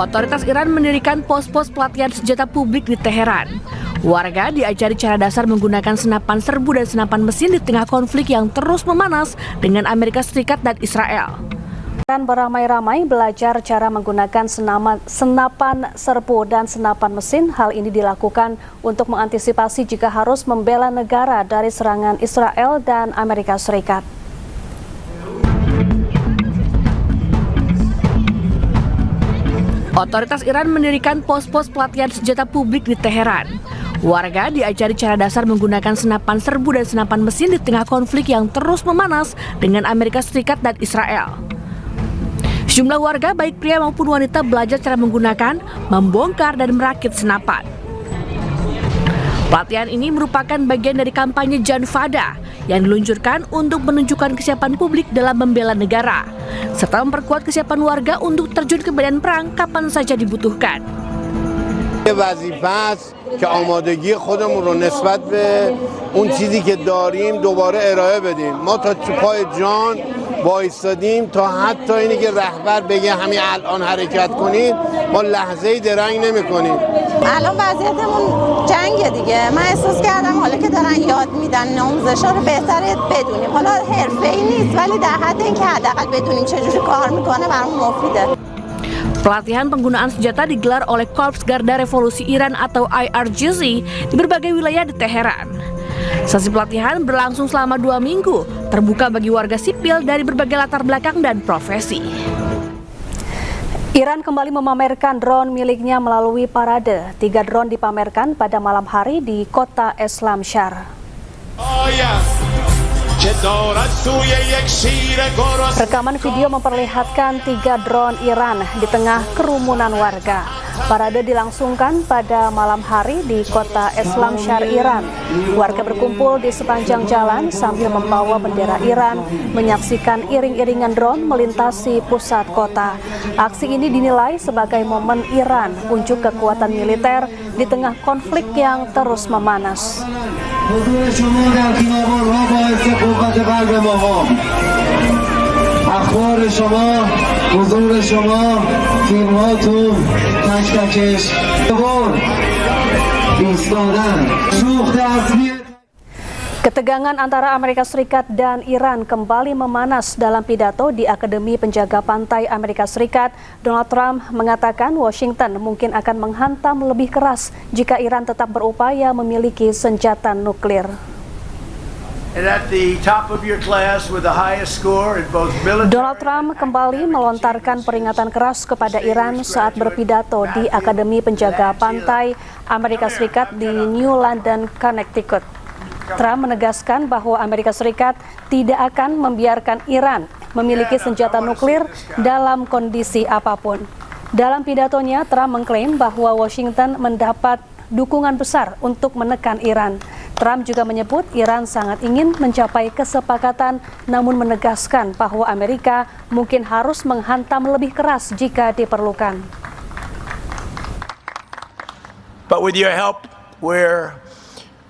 Otoritas Iran mendirikan pos-pos pelatihan senjata publik di Teheran. Warga diajari cara dasar menggunakan senapan serbu dan senapan mesin di tengah konflik yang terus memanas dengan Amerika Serikat dan Israel. Iran beramai-ramai belajar cara menggunakan senapan serbu dan senapan mesin. Hal ini dilakukan untuk mengantisipasi jika harus membela negara dari serangan Israel dan Amerika Serikat. Otoritas Iran mendirikan pos-pos pelatihan senjata publik di Teheran. Warga diajari cara dasar menggunakan senapan serbu dan senapan mesin di tengah konflik yang terus memanas dengan Amerika Serikat dan Israel. Sejumlah warga baik pria maupun wanita belajar cara menggunakan, membongkar dan merakit senapan. Pelatihan ini merupakan bagian dari kampanye Jan Fada yang diluncurkan untuk menunjukkan kesiapan publik dalam membela negara, serta memperkuat kesiapan warga untuk terjun ke medan perang kapan saja dibutuhkan. وظیفه است که آمادگی خودمون رو نسبت به اون چیزی که داریم دوباره ارائه بدیم. ما تا پای جان وایستادیم تا حتی اینی که رهبر بگه همین الان حرکت کنید ما لحظه‌ای درنگ نمی‌کنیم. الان وضعیتمون جنگه دیگه. من احساس کردم حالا که دارن یاد میدن آموزش‌ها رو بهتره بدونیم. حالا حرفه‌ای نیست ولی در حد اینکه حداقل بدونیم چجوری کار میکنه برامون مفیده. Pelatihan penggunaan senjata digelar oleh Korps Garda Revolusi Iran atau IRGC di berbagai wilayah di Teheran. Sesi pelatihan berlangsung selama 2 minggu, terbuka bagi warga sipil dari berbagai latar belakang dan profesi. Iran kembali memamerkan drone miliknya melalui parade. 3 drone dipamerkan pada malam hari di kota Islam Shar. Rekaman video memperlihatkan 3 drone Iran di tengah kerumunan warga. Parade dilangsungkan pada malam hari di kota Islam Shar, Iran. Warga berkumpul di sepanjang jalan sambil membawa bendera Iran, menyaksikan iring-iringan drone melintasi pusat kota. Aksi ini dinilai sebagai momen Iran unjuk kekuatan militer di tengah konflik yang terus memanas. اخبار شما، حضور شما، فیلماتون، تک-تکش ایستادن، سوخت اصلی. Ketegangan antara Amerika Serikat dan Iran kembali memanas. Dalam pidato di Akademi Penjaga Pantai Amerika Serikat, Donald Trump mengatakan Washington mungkin akan menghantam lebih keras jika Iran tetap berupaya memiliki senjata nuklir. Donald Trump kembali melontarkan peringatan keras kepada Iran saat berpidato di Akademi Penjaga Pantai Amerika Serikat di New London, Connecticut. Trump menegaskan bahwa Amerika Serikat tidak akan membiarkan Iran memiliki senjata nuklir dalam kondisi apapun. Dalam pidatonya, Trump mengklaim bahwa Washington mendapat dukungan besar untuk menekan Iran. Trump juga menyebut Iran sangat ingin mencapai kesepakatan, namun menegaskan bahwa Amerika mungkin harus menghantam lebih keras jika diperlukan. But with your help, we're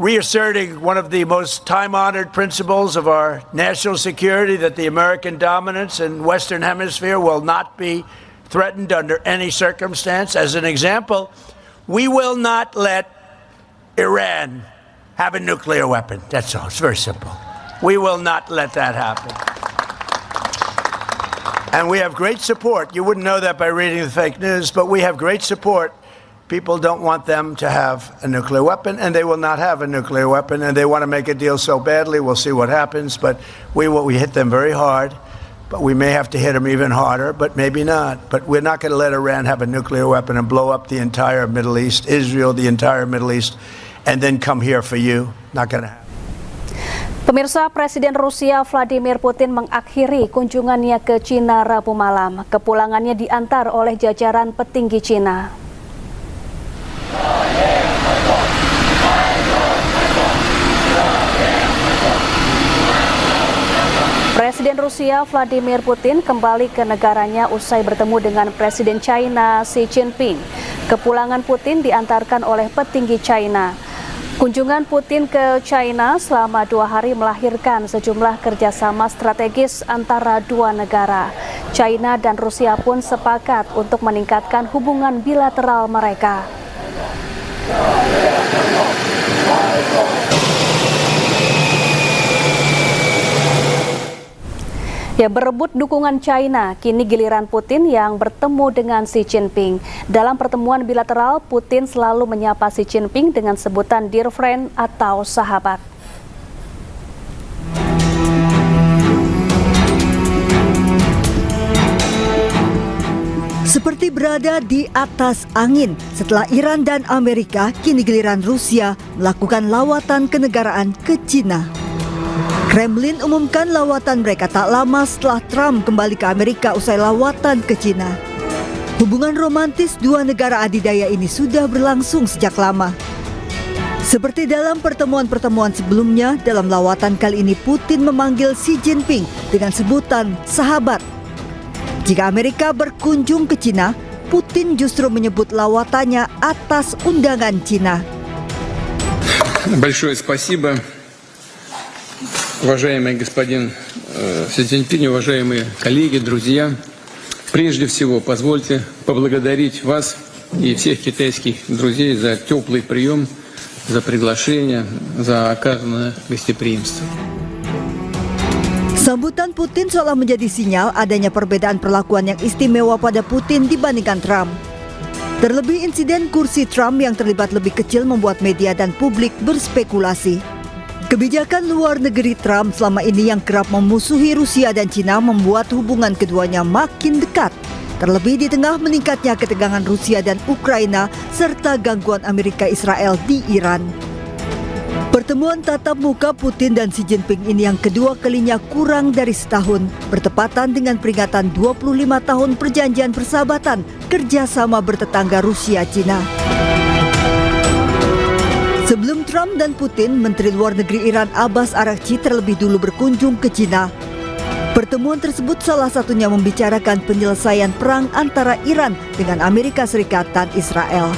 reasserting one of the most time-honored principles of our national security, that the American dominance in Western Hemisphere will not be threatened under any circumstance. As an example, we will not let Iran have a nuclear weapon. That's all. It's very simple. We will not let that happen. And we have great support. You wouldn't know that by reading the fake news, but we have great support. People don't want them to have a nuclear weapon, and they will not have a nuclear weapon, and they want to make a deal so badly. We'll see what happens, but we hit them very hard, but we may have to hit them even harder, but maybe not. But we're not going to let Iran have a nuclear weapon and blow up the entire Middle East, Israel, the entire Middle East, and then come here for you. Not going to happen. Pemirsa, Presiden Rusia Vladimir Putin mengakhiri kunjungannya ke Cina Rabu malam. Kepulangannya diantar oleh jajaran petinggi Cina. Presiden Rusia Vladimir Putin kembali ke negaranya usai bertemu dengan Presiden China Xi Jinping. Kepulangan Putin diantarkan oleh petinggi China. Kunjungan Putin ke China selama 2 hari melahirkan sejumlah kerjasama strategis antara dua negara. China dan Rusia pun sepakat untuk meningkatkan hubungan bilateral mereka. Ya, berebut dukungan China, kini giliran Putin yang bertemu dengan Xi Jinping. Dalam pertemuan bilateral, Putin selalu menyapa Xi Jinping dengan sebutan dear friend atau sahabat. Seperti berada di atas angin, setelah Iran dan Amerika, kini giliran Rusia melakukan lawatan kenegaraan ke Cina. Kremlin umumkan lawatan mereka tak lama setelah Trump kembali ke Amerika usai lawatan ke Cina. Hubungan romantis dua negara adidaya ini sudah berlangsung sejak lama. Seperti dalam pertemuan-pertemuan sebelumnya, dalam lawatan kali ini Putin memanggil Xi Jinping dengan sebutan sahabat. Jika Amerika berkunjung ke Cina, Putin justru menyebut lawatannya atas undangan Cina. Большое спасибо. Уважаемый господин Си Цзиньпинь, уважаемые коллеги, друзья, прежде всего позвольте поблагодарить вас и всех китайских друзей за теплый прием, за приглашение, за оказанное гостеприимство. Sambutan Putin seolah menjadi sinyal adanya perbedaan perlakuan yang istimewa pada Putin dibandingkan Trump. Terlebih insiden kursi Trump yang terlibat lebih kecil membuat media dan publik berspekulasi. Kebijakan luar negeri Trump selama ini yang kerap memusuhi Rusia dan Cina membuat hubungan keduanya makin dekat. Terlebih di tengah meningkatnya ketegangan Rusia dan Ukraina serta gangguan Amerika Israel di Iran. Pertemuan tatap muka Putin dan Xi Jinping ini yang kedua kalinya kurang dari setahun, bertepatan dengan peringatan 25 tahun perjanjian persahabatan kerjasama bertetangga Rusia-Cina. Sebelum Trump dan Putin, Menteri Luar Negeri Iran Abbas Araghchi terlebih dulu berkunjung ke Cina. Pertemuan tersebut salah satunya membicarakan penyelesaian perang antara Iran dengan Amerika Serikat dan Israel.